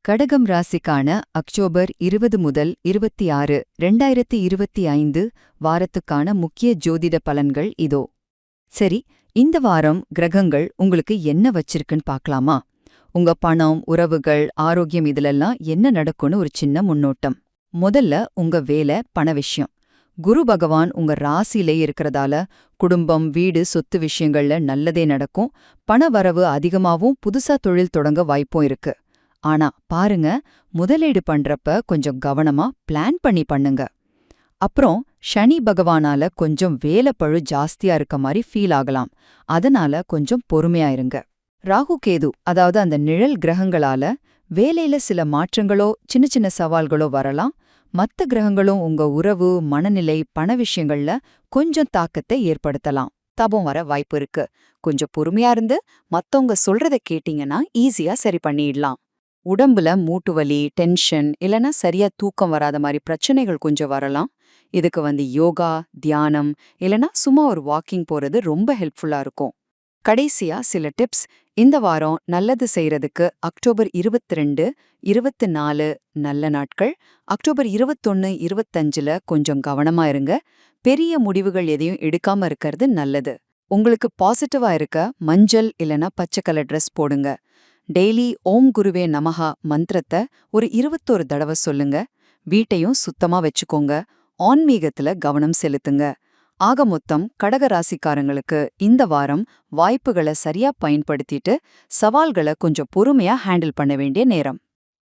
கடகம் ராசிக்கான அக்டோபர் 20 முதல் 26, 2025 வாரத்துக்கான முக்கிய ஜோதிட பலன்கள் இதோ. சரி, இந்த வாரம் கிரகங்கள் உங்களுக்கு என்ன வச்சிருக்குன்னு பார்க்கலாமா? உங்க பணம், உறவுகள், ஆரோக்கியம் இதுலெல்லாம் என்ன நடக்கும்னு ஒரு சின்ன முன்னோட்டம். முதல்ல உங்க வேலை, பண விஷயம். குரு பகவான் உங்க ராசியிலே இருக்கறதால குடும்பம், வீடு, சொத்து விஷயங்கள்ல நல்லதே நடக்கும். பண வரவு அதிகமாவும் புதுசா தொழில் தொடங்க வாய்ப்பும் இருக்கு. ஆனா பாருங்க, முதலீடு பண்றப்ப கொஞ்சம் கவனமா பிளான் பண்ணி பண்ணுங்க. அப்புறம் சனி பகவானால கொஞ்சம் வேலைப்பழு ஜாஸ்தியா இருக்க மாதிரி ஃபீல் ஆகலாம். அதனால கொஞ்சம் பொறுமையா இருங்க. ராகு கேது, அதாவது அந்த நிழல் கிரகங்களால வேலையில சில மாற்றங்களோ சின்ன சின்ன சவால்களோ வரலாம். மத்த கிரகங்களும் உங்க உறவு, மனநிலை, பண விஷயங்கள்ல கொஞ்சம் தாக்கத்தை ஏற்படுத்தலாம். தபம் வர வாய்ப்பு இருக்கு. கொஞ்சம் பொறுமையா இருந்து மத்தவங்க சொல்றத கேட்டீங்கன்னா ஈஸியா சரி பண்ணிடலாம். உடம்புல மூட்டுவலி, டென்ஷன் இல்லனா சரியா தூக்கம் வராத மாதிரி பிரச்சனைகள் கொஞ்சம் வரலாம். இதுக்கு யோகா, தியானம் இல்லனா சும்மா ஒரு வாக்கிங் போறது ரொம்ப ஹெல்ப்ஃபுல்லா இருக்கும். கடைசியா சில டிப்ஸ். இந்த வாரம் நல்லது செய்யறதுக்கு அக்டோபர் 22, 24 நல்ல நாட்கள். அக்டோபர் 21, 25ல கொஞ்சம் கவனமா இருங்க. பெரிய முடிவுகள் எதையும் எடுக்காம இருக்கிறது நல்லது. உங்களுக்கு பாசிட்டிவா இருக்க மஞ்சள் இல்லனா பச்சை கலர் ட்ரெஸ் போடுங்க. டெய்லி ஓம் குருவே நமஹா மந்திரத்தை ஒரு 21 தடவை சொல்லுங்க. வீட்டையும் சுத்தமா வச்சுக்கோங்க. ஆன்மீகத்துல கவனம் செலுத்துங்க. ஆக மொத்தம் கடக ராசிக்காரங்களுக்கு இந்த வாரம் வாய்ப்புகளை சரியா பயன்படுத்திட்டு சவால்களை கொஞ்சம் பொறுமையா ஹேண்டில் பண்ண வேண்டிய நேரம்.